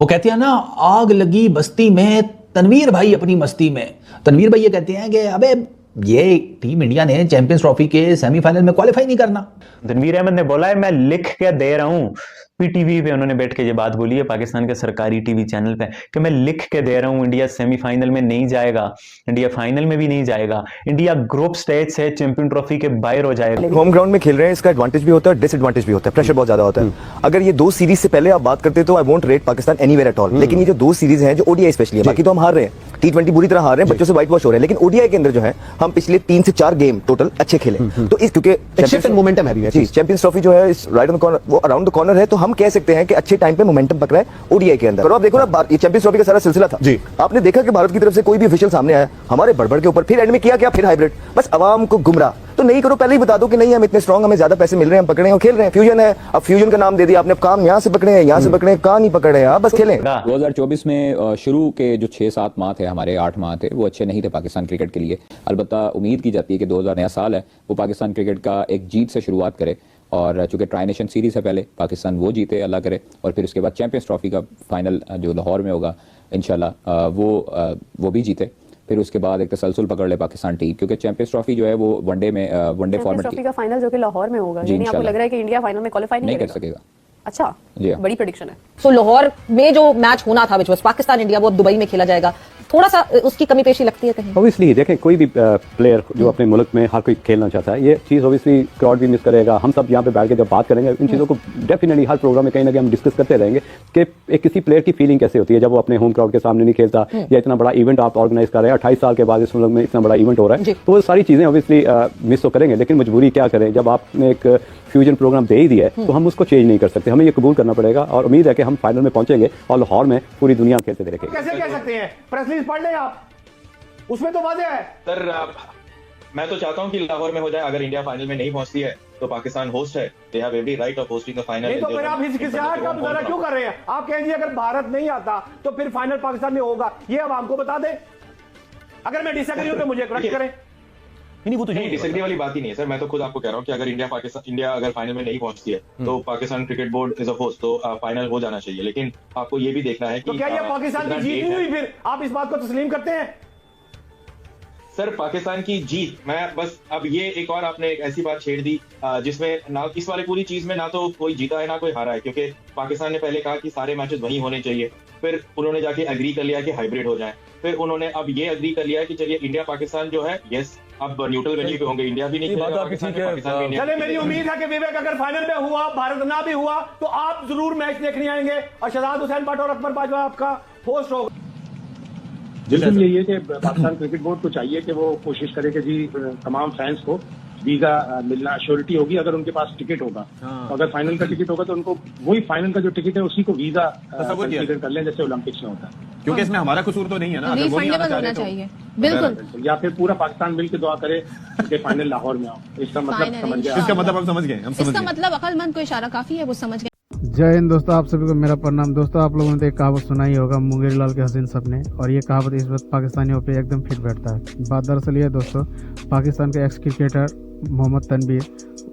वो कहते हैं ना, आग लगी बस्ती में तनवीर भाई अपनी मस्ती में। तनवीर भाई ये कहते हैं कि अबे ये टीम इंडिया ने चैंपियंस ट्रॉफी के सेमीफाइनल में क्वालिफाई नहीं करना। तनवीर अहमद ने बोला है मैं लिख के दे रहा हूं, पीटीवी पे उन्होंने बैठ के ये बात बोली है पाकिस्तान के सरकारी टीवी चैनल पे कि मैं लिख के दे रहा हूं इंडिया सेमीफाइनल में नहीं जाएगा, इंडिया फाइनल में भी नहीं जाएगा, इंडिया ग्रुप स्टेज से चैंपियन ट्रॉफी के बाहर हो जाएगा। होम ग्राउंड में खेल रहे हैं, इसका एडवांटेज भी होता है, डिसएडवांटेज भी होता है, प्रेशर बहुत ज्यादा होता है। अगर ये दो सीरीज से पहले आप बात करते तो I won't rate Pakistan anywhere at all, लेकिन ये जो दो सीरीज हैं जो ओडीआई स्पेशली है, बाकी तो हम हार रहे हैं, T20 बुरी तरह हार रहे हैं, बच्चों से व्हाइट वॉश हो रहे हैं, लेकिन ओडीआई के अंदर जो है हम पिछले 3 से 4 गेम टोटल अच्छे खेले। तो इस क्योंकि मोमेंटम है, चैंपियंस ट्रॉफी जो है राइट ऑन द कॉर्नर, वो अराउंड द कॉर्नर है, तो हम कह सकते हैं कि अच्छे टाइम पे मोमेंटम पकड़ा है ओडीआई के अंदर। और आप देखो ना, ये चैंपियंस ट्रॉफी का सारा सिलसिला था जी, आपने देखा कि भारत की तरफ से कोई भी ऑफिशियल सामने आया हमारे बड़बड़ के ऊपर, फिर एंड में किया क्या, फिर हाइब्रिड, बस अवाम को गुमराह तो नहीं करो, पहले ही बता दो कि नहीं हम इतने स्ट्रांग, हमें ज्यादा पैसे मिल रहे हैं, हम पकड़े हैं और खेल रहे हैं। फ्यूजन है, अब फ्यूजन का नाम दे दिया आपने, अब काम यहाँ से पकड़े हैं, यहाँ से पकड़े हैं, कहाँ नहीं पकड़े हैं, आप बस खेलें। 2024 में शुरू के जो 6-7 माह थे, हमारे 8 माह थे, वो अच्छे नहीं थे पाकिस्तान क्रिकेट के लिए। अलबत्ता उम्मीद की जाती है कि 2000 नया साल है, वो पाकिस्तान क्रिकेट का एक जीत से शुरुआत करे, और चूंकि ट्राई नेशन सीरीज है पहले, पाकिस्तान वो जीते, अल्लाह करे, और फिर उसके बाद चैंपियंस ट्रॉफी का फाइनल जो लाहौर में होगा इंशाल्लाह वो भी जीते। फिर उसके बाद एक तसलसल पकड़ ले पाकिस्तान टीम, क्योंकि चैंपियंस ट्रॉफी जो है वो वनडे फॉर्मेट ट्रॉफी का फाइनल जो कि लाहौर में होगा, यानी आपको लग रहा है कि इंडिया फाइनल में क्वालीफाई नहीं कर सकेगा? अच्छा, बड़ी प्रेडिक्शन है। तो लाहौर में जो मैच होना था विच वाज पाकिस्तान इंडिया, वो अब दुबई में खेला जाएगा, थोड़ा सा उसकी कमी पेशी लगती है कहीं? ऑब्वियसली देखें, कोई भी प्लेयर जो अपने मुल्क में हर कोई खेलना चाहता है, ये चीज़ ऑब्वियसली क्राउड भी मिस करेगा। हम सब यहाँ पे बैठ के जब बात करेंगे इन चीज़ों को डेफिनेटली हर प्रोग्राम में कहीं ना कहीं हम डिस्कस करते रहेंगे कि एक किसी प्लेयर की फीलिंग कैसे होती है जब वो अपने होम क्राउड के सामने नहीं खेलता, या इतना बड़ा इवेंट आप ऑर्गेनाइज कर रहे हैं, 28 साल के बाद इस मुल्क में इतना बड़ा इवेंट हो रहा है, तो वो सारी चीज़ें ऑब्वियसली मिस तो करेंगे, लेकिन मजबूरी क्या करें, जब आपने एक फ्यूजन प्रोग्राम दे ही दिया है तो हम उसको चेंज नहीं कर सकते, हमें ये कबूल करना पड़ेगा, और उम्मीद है कि हम फाइनल में पहुंचेंगे और लाहौर में पूरी दुनिया खेलते देखेंगे। कैसे कह सकते हैं, प्रेस रिलीज पढ़ लें आप, उसमें तो वाज़ेह है। सर मैं तो चाहता हूं कि लाहौर में हो जाए, अगर इंडिया फाइनल में नहीं पहुंचती है तो पाकिस्तान होस्ट है, they have every right of hosting the final. नहीं तो फिर आप हिचकिचाहट का मुजाहरा क्यों कर रहे हैं? आप कह दीजिए अगर भारत नहीं आता तो फिर फाइनल पाकिस्तान में होगा, ये अब हमको बता दें। अगर मैं डिसएग्री हूं तो मुझे करेक्ट करें। नहीं, वो तो डिसएग्री वाली बात ही नहीं है सर, मैं तो खुद आपको कह रहा हूं कि अगर इंडिया अगर फाइनल में नहीं पहुंचती है तो Pakistan cricket board is a host, तो फाइनल हो जाना चाहिए। लेकिन आपको ये भी देखना है कि तो क्या ये पाकिस्तान की जीत नहीं हुई? फिर आप इस बात को तस्लीम करते हैं? सर पाकिस्तान की जीत, मैं बस अब ये एक और आपने एक ऐसी बात छेड़ दी जिसमें ना इस वाले पूरी चीज में ना तो कोई जीता है ना कोई हारा है, क्योंकि पाकिस्तान ने पहले कहा कि सारे मैचेस वही होने चाहिए, फिर उन्होंने जाके एग्री कर लिया कि हाइब्रिड हो जाए, फिर उन्होंने अब ये एग्री कर लिया कि चलिए इंडिया पाकिस्तान जो है यस अब न्यूट्रल वेन्यू पे होंगे, इंडिया भी नहीं खेलेगा पाकिस्तान में। चले, मेरी उम्मीद है कि विवेक अगर फाइनल में हुआ, भारत ना भी हुआ, तो आप जरूर मैच देखने आएंगे और शहजाद हुसैन भट्ट और अकबर बाजवा आपका होस्ट होगा। बिल्कुल यही है कि पाकिस्तान क्रिकेट बोर्ड को चाहिए कि वो कोशिश करे कि जी तमाम फैंस को वीजा मिलना श्योरिटी होगी अगर उनके पास टिकट होगा। तो अगर फाइनल का टिकट होगा तो उनको वही फाइनल का जो टिकट है उसी को वीजा कंसीडर कर लें जैसे ओलंपिक्स में होता है, क्योंकि इसमें हमारा कसूर तो नहीं है ना, अगर वो नहीं आना चाह रहे तो बिल्कुल, या फिर पूरा पाकिस्तान मिलकर दुआ करे कि फाइनल लाहौर में आओ। इसका मतलब समझ गए? इसका मतलब हम समझ गए, इसका मतलब अक्लमंद को इशारा काफी है, वो समझ गए। जय हिंद दोस्तों, आप सभी को मेरा प्रणाम। दोस्तों आप लोगों ने तो एक कहावत सुना ही होगा, मुंगेरी लाल के हसीन सपने, और ये कहावत इस वक्त पाकिस्तानियों पे एकदम फिट बैठता है। बात दरअसल ये दोस्तों, पाकिस्तान के एक्स क्रिकेटर मोहम्मद तनवीर,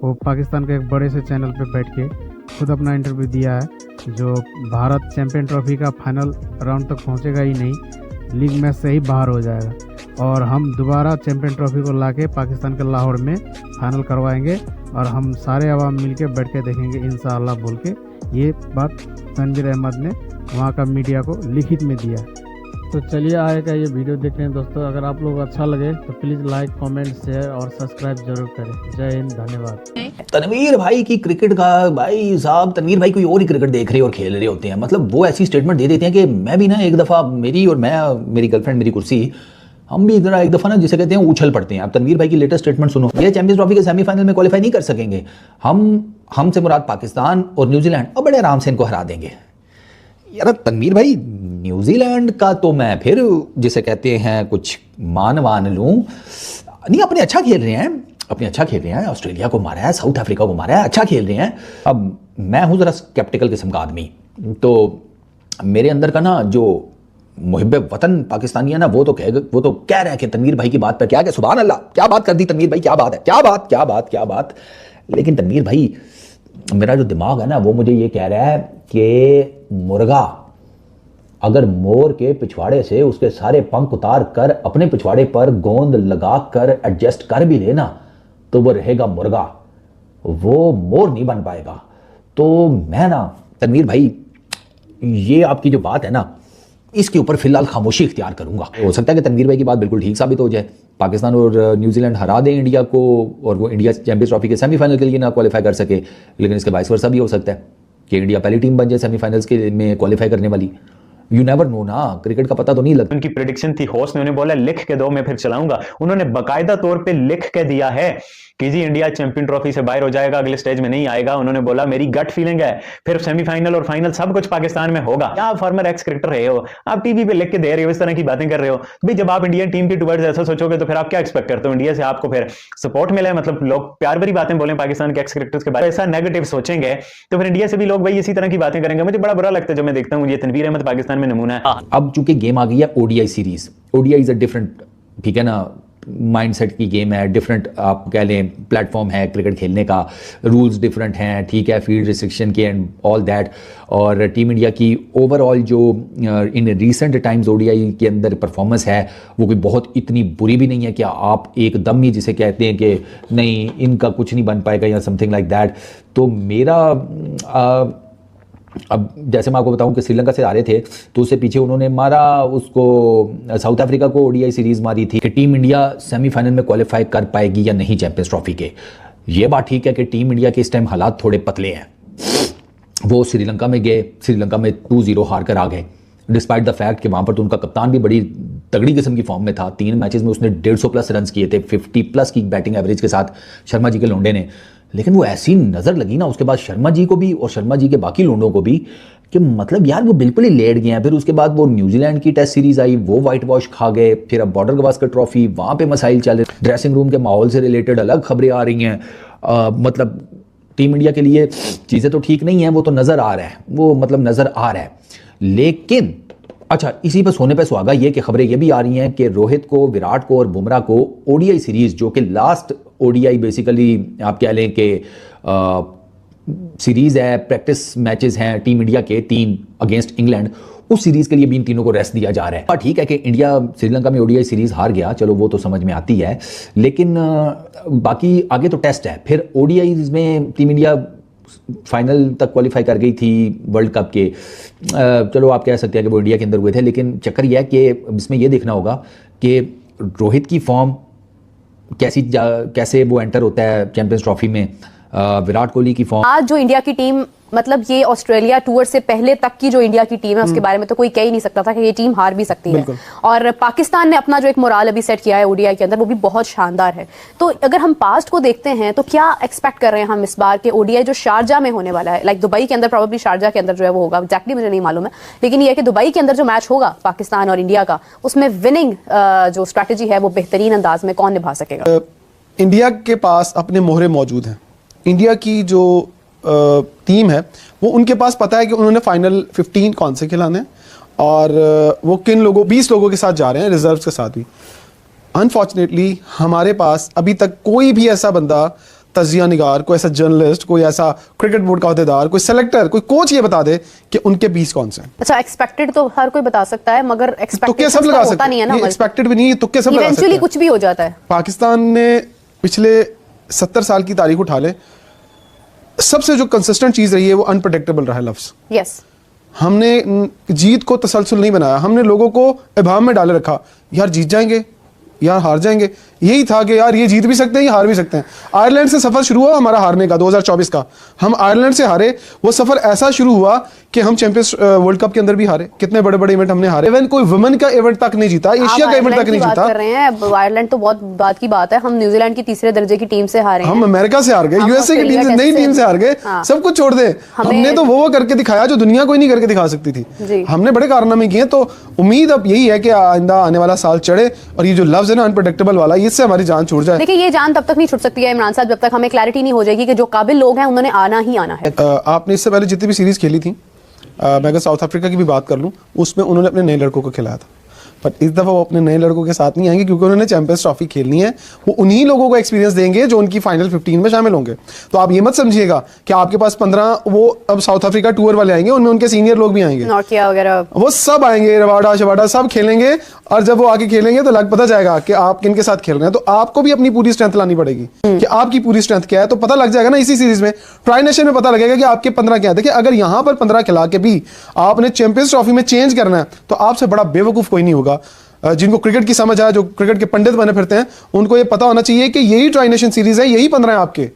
वो पाकिस्तान के एक बड़े से चैनल पे बैठ के खुद अपना इंटरव्यू दिया है, जो भारत चैंपियन ट्रॉफी का फाइनल राउंड तक पहुँचेगा ही नहीं, लीग मैच से ही बाहर हो जाएगा, और हम दोबारा चैंपियन ट्रॉफी को लाके पाकिस्तान के लाहौर में फाइनल करवाएंगे, और हम सारे अवाम मिल के बैठ के देखेंगे इंशाअल्लाह बोल के ये बात तनवीर अहमद ने वहाँ का मीडिया को लिखित में दिया। तो चलिए आएगा ये वीडियो देख रहे हैं दोस्तों, अगर आप लोग अच्छा लगे तो प्लीज़ लाइक कमेंट शेयर और सब्सक्राइब जरूर करें। जय हिंद, धन्यवाद। तनवीर भाई की क्रिकेट का, भाई साहब तनवीर भाई कोई और ही क्रिकेट देख रहे और खेल रहे होते हैं, मतलब वो ऐसी स्टेटमेंट दे देते हैं कि मैं भी ना एक दफ़ा मेरी गर्लफ्रेंड मेरी कुर्सी, हम भी इधर एक दफ़ा ना जिसे कहते हैं उछल पड़ते हैं। अब तनवीर भाई की लेटेस्ट स्टेटमेंट सुनो, ये चैंपियंस ट्रॉफी के सेमीफाइनल में क्वालिफाई नहीं कर सकेंगे, हमसे मुराद पाकिस्तान और न्यूजीलैंड, और बड़े आराम से इनको हरा देंगे। यार तनवीर भाई, न्यूजीलैंड का तो मैं फिर जिसे कहते हैं कुछ मान लूँ, नहीं अपने अच्छा खेल रहे हैं, ऑस्ट्रेलिया को मारा है, साउथ अफ्रीका को मारा है, अच्छा खेल रहे हैं। अब मैं हूँ ज़रा स्केप्टिकल किस्म का आदमी, तो मेरे अंदर का ना जो मुहिब्बे वतन पाकिस्तानी है ना, वो तो कह रहे हैं कि तनवीर भाई की बात पर क्या सुभान अल्लाह, क्या बात कर दी तनवीर भाई, क्या बात है, क्या बात। लेकिन तनवीर भाई, मेरा जो दिमाग है ना वो मुझे ये कह रहा है कि मुर्गा अगर मोर के पिछवाड़े से उसके सारे पंख उतार कर अपने पिछवाड़े पर गोंद लगा कर एडजस्ट कर भी लेना तो वो रहेगा मुर्गा, वो मोर नहीं बन पाएगा। तो मैं ना तनवीर भाई, ये आपकी जो बात है ना, इसके ऊपर फिलहाल खामोशी इख्तियार करूंगा। हो सकता है कि तनवीर भाई की बात बिल्कुल ठीक साबित हो जाए, पाकिस्तान और न्यूजीलैंड हरा दें इंडिया को और वो इंडिया चैंपियंस ट्रॉफी के सेमीफाइनल के लिए ना क्वालिफाई कर सके, लेकिन इसके वाइस वर्सा भी हो सकता है कि इंडिया पहली टीम बन जाए सेमीफाइनल्स के में क्वालिफाई करने वाली। यू नेवर नो ना, क्रिकेट का पता तो नहीं लगता। उनकी प्रेडिक्शन थी, होस्ट ने उन्हें बोला लिख के दो मैं फिर चलाऊंगा। उन्होंने बाकायदा तौर पे लिख के दिया है कि जी इंडिया चैंपियन ट्रॉफी से बाहर हो जाएगा, अगले स्टेज में नहीं आएगा। उन्होंने बोला मेरी गट फीलिंग है फिर सेमीफाइनल और फाइनल सब कुछ पाकिस्तान में होगा। क्या आप फॉर्मर एक्स क्रिकेटर रहे हो, आप टीवी पे लिख के दे रहे हो, इस तरह की बातें कर रहे हो। भाई जब आप इंडियन टीम की टुवर्ड्स ऐसा सोचोगे तो फिर आप क्या एक्सपेक्ट करते हो, इंडिया से आपको फिर सपोर्ट मिला है, मतलब लोग प्यार भरी बातें बोले पाकिस्तान के एक्स क्रिकेटर्स के बारे में, ऐसा नेगेटिव सोचेंगे तो फिर इंडिया से भी लोग भाई इसी तरह की बातें करेंगे। मुझे बड़ा बुरा लगता है जब मैं देखता हूँ ये तनवीर अहमद पाकिस्तान में नमूना है। अब चूंकि गेम आ गई है ODI series, ODI is a different, ठीक है ना, माइंडसेट की गेम है, डिफरेंट आप कह लें प्लेटफॉर्म है क्रिकेट खेलने का, रूल्स डिफरेंट हैं, ठीक है, फील्ड रिस्ट्रिक्शन के एंड ऑल दैट। और टीम इंडिया की ओवरऑल जो इन रीसेंट टाइम्स ओडीआई के अंदर परफॉर्मेंस है वो कोई बहुत इतनी बुरी भी नहीं है कि आप एकदम ही जिसे कहते हैं कि नहीं इनका कुछ नहीं बन पाएगा या समथिंग लाइक दैट। तो मेरा अब जैसे मैं आपको बताऊं कि श्रीलंका से आ रहे थे तो उससे पीछे उन्होंने मारा उसको, साउथ अफ्रीका को ओडीआई सीरीज मारी थी कि टीम इंडिया सेमीफाइनल में क्वालिफाई कर पाएगी या नहीं चैंपियंस ट्रॉफी के। ये बात ठीक है कि टीम इंडिया के इस टाइम हालात थोड़े पतले हैं, वो श्रीलंका में गए, श्रीलंका में 2-0 हार कर आ गए, डिस्पाइट द फैक्ट कि वहाँ पर तो उनका कप्तान भी बड़ी तगड़ी किस्म की फॉर्म में था। 3 मैचेस में उसने 150+ रन किए थे, 50+ की बैटिंग एवरेज के साथ शर्मा जी के लोंडे ने। लेकिन वो ऐसी नज़र लगी ना उसके बाद शर्मा जी को भी और शर्मा जी के बाकी लोंडों को भी कि मतलब यार वो बिल्कुल ही लेट गए हैं। फिर उसके बाद वो न्यूजीलैंड की टेस्ट सीरीज आई, वो वाइट वॉश खा गए, फिर अब बॉर्डर गवास्कर ट्रॉफी, वहाँ पे मसाइल चल रहे, ड्रेसिंग रूम के माहौल से रिलेटेड अलग खबरें आ रही हैं। मतलब टीम इंडिया के लिए चीज़ें तो ठीक नहीं हैं, वो तो नज़र आ रहा है, वो मतलब नज़र आ रहा है। लेकिन अच्छा, इसी पर सोने पे सुहागा ये कि खबरें ये भी आ रही हैं कि रोहित को, विराट को और बुमराह को ओडीआई सीरीज जो कि लास्ट ओडीआई बेसिकली आप कह लें कि सीरीज है, प्रैक्टिस मैचेस हैं टीम इंडिया के 3 अगेंस्ट इंग्लैंड, उस सीरीज के लिए भी इन तीनों को रेस्ट दिया जा रहा है। ठीक है कि इंडिया श्रीलंका में ओडीआई सीरीज हार गया, चलो वो तो समझ में आती है, लेकिन बाकी आगे तो टेस्ट है। फिर ओडीआई में टीम इंडिया फाइनल तक क्वालिफाई कर गई थी वर्ल्ड कप के, चलो आप कह सकते हैं कि वो इंडिया के अंदर हुए थे, लेकिन चक्कर यह है कि इसमें यह देखना होगा कि रोहित की फॉर्म कैसे वो एंटर होता है चैंपियंस ट्रॉफी में, विराट कोहली की फॉर्म। आज जो इंडिया की टीम, मतलब ये ऑस्ट्रेलिया टूर से पहले तक की जो इंडिया की टीम है उसके बारे में तो कोई कह ही नहीं सकता था कि ये टीम हार भी सकती है। और पाकिस्तान ने अपना जो एक मोराल अभी सेट किया है ओडीआई के अंदर वो भी बहुत शानदार है। तो अगर हम पास्ट को देखते हैं तो क्या एक्सपेक्ट कर रहे हैं हम इस बार के ओडीआई जो शारजा में होने वाला है, लाइक दुबई के अंदर, प्रोबेबली शारजा के अंदर जो है वो होगा, एग्जैक्टली मुझे नहीं मालूम है, लेकिन ये है कि दुबई के अंदर जो मैच होगा पाकिस्तान और इंडिया का, उसमें विनिंग जो स्ट्रैटेजी है वो बेहतरीन अंदाज में कौन निभा सकेगा? इंडिया के पास अपने मोहरे मौजूद हैं। इंडिया की जो टीम है वो उनके पास पता है कि उन्होंने फाइनल 15 कौन से खिलाने हैं और वो किन लोगों, 20 लोगों के साथ जा रहे हैं, रिजर्व्स के साथ भी। अनफॉर्चुनेटली हमारे पास अभी तक कोई भी ऐसा बंदा, तजिया निगार, कोई ऐसा जर्नलिस्ट, कोई ऐसा क्रिकेट बोर्ड का अहदेदार, कोई सेलेक्टर, कोई कोच ये बता दे कि उनके 20 कौन से हैं। अच्छा, एक्सपेक्टेड तो हर कोई बता सकता है, मगर तुक्के सब लगा सकते हैं, एक्सपेक्टेड भी नहीं, तुक्के सब लगा सकते हैं, इवेंचुअली कुछ भी हो जाता है। पाकिस्तान ने पिछले 70 साल की तारीख उठा ले, सबसे जो कंसिस्टेंट चीज रही है वो अनप्रेडिक्टेबल रहा है लफ्ज। यस, हमने जीत को तसलसल नहीं बनाया, हमने लोगों को इबाम में डाले रखा, यार जीत जाएंगे, यार हार जाएंगे। यही था कि यार ये जीत भी सकते हैं, ये हार भी सकते हैं। आयरलैंड से सफर शुरू हुआ हमारा हारने का 2024 का, हम आयरलैंड से हारे। वो सफर ऐसा शुरू हुआ कि हम चैंपियंस वर्ल्ड कप के अंदर भी हारे, कितने बड़े बड़े इवेंट हमने हारे, इवन कोई वुमेन का इवेंट तक नहीं जीता, एशिया का इवेंट तक नहीं जीता। कर रहे हैं आयरलैंड तो बहुत बात की बात है, हम न्यूजीलैंड की तीसरे दर्जे की टीम से हारे, हम अमेरिका से हार गए, यूएसए की टीम से, नई टीम से हार गए, सब कुछ छोड़ दे। हमने तो वो करके दिखाया जो दुनिया कोई नहीं करके दिखा सकती थी। हमने बड़े कारनामे किए। तो उम्मीद अब यही है कि आइंदा आने वाला साल चढ़े और ये जो लफ्ज है ना अनप्रेडिक्टेबल वाला, इससे हमारी जान छूट जाए। देखिए ये जान तब तक नहीं छूट सकती है इमरान साहब जब तक हमें क्लैरिटी नहीं हो जाएगी कि जो काबिल लोग हैं उन्होंने आना ही आना है। आपने इससे पहले जितनी भी सीरीज खेली थी, मैं अगर साउथ अफ्रीका की भी बात कर लूं, उसमें उन्होंने अपने नए लड़कों को खिलाया था। बट इस दफा वो अपने नए लड़कों के साथ नहीं आएंगे क्योंकि उन्होंने चैंपियंस ट्रॉफी खेलनी है। वो उन्हीं लोगों को एक्सपीरियंस देंगे जो उनकी फाइनल 15 में शामिल होंगे। तो आप ये मत समझिएगा कि आपके पास 15 वो अब साउथ अफ्रीका टूर वाले आएंगे, उनमें उनके सीनियर लोग भी आएंगे, नॉकिया वगैरह, वो सब आएंगे, रवाडा शवाडा सब खेलेंगे। और जब वो आके खेलेंगे तो लग पता जाएगा कि आप किन के साथ खेल रहे हैं। तो आपको भी अपनी पूरी स्ट्रेंथ लानी पड़ेगी कि आपकी पूरी स्ट्रेंथ क्या है। तो पता लग जाएगा ना इसी सीरीज में, ट्राई नेशन में पता लगेगा कि आपके 15 क्या है। देखिए अगर यहां पर 15 खिला के भी आपने चैंपियंस ट्रॉफी में चेंज करना है तो आपसे बड़ा बेवकूफ कोई नहीं होगा। जिनको क्रिकेट की समझ है, जो क्रिकेट के पंडित बने फिरते हैं, उनको ये पता होना चाहिए कि यही ट्राई नेशन सीरीज है, यही 15 है आपके,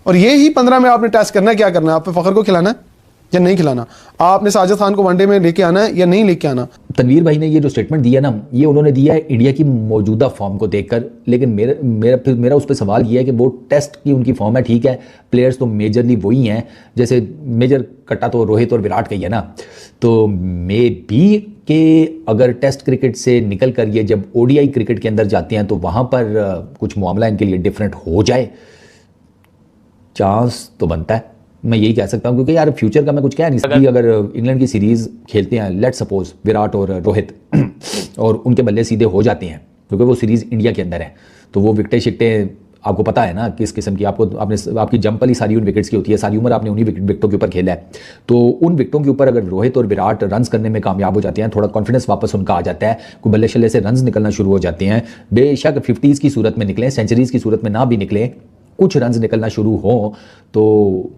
और यही 15 में आपने टेस्ट करना है। क्या करना है, आप पे फखर को खिलाना है या नहीं खिलाना, आपने साजिद खान को वनडे में लेके आना है या नहीं लेके आना। तनवीर भाई ने ये जो स्टेटमेंट दिया ना, ये उन्होंने दिया है इंडिया की मौजूदा फॉर्म को देखकर। लेकिन मेरा उस पर सवाल ये है कि वो टेस्ट की उनकी फॉर्म है, ठीक है, प्लेयर्स तो मेजरली वही हैं, जैसे मेजर कट्टा तो रोहित और विराट का ही है ना। तो मे बी कि अगर टेस्ट क्रिकेट से निकल कर ये जब ओडीआई क्रिकेट के अंदर जाते हैं तो वहाँ पर कुछ मामला इनके लिए डिफरेंट हो जाए, चांस तो बनता है। मैं यही कह सकता हूँ क्योंकि यार फ्यूचर का मैं कुछ कह नहीं सकती। अगर इंग्लैंड की सीरीज़ खेलते हैं, लेट सपोज विराट और रोहित और उनके बल्ले सीधे हो जाते हैं क्योंकि वो सीरीज़ इंडिया के अंदर है, तो वो विकटें शिकटें आपको पता है ना किस किस्म की आपकी जंपल ही सारी उन विकेट्स की होती है। सारी उम्र आपने उन्हीं विकेटों के ऊपर खेला है, तो उन विकेटों के ऊपर अगर रोहित और विराट रन्स करने में कामयाब हो जाते हैं, थोड़ा कॉन्फिडेंस वापस उनका आ जाता है, कोई बल्ले शल्ले से रन्स निकलना शुरू हो जाते हैं, बेशक 50s की सूरत में निकलें, सेंचुरीज़ की सूरत में ना भी निकले, कुछ रन्स निकलना शुरू हो तो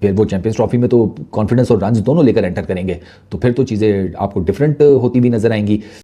फिर वो चैंपियंस ट्रॉफी में तो कॉन्फिडेंस और रन्स दोनों लेकर एंटर करेंगे। तो फिर तो चीज़ें आपको डिफरेंट होती भी नजर आएंगी।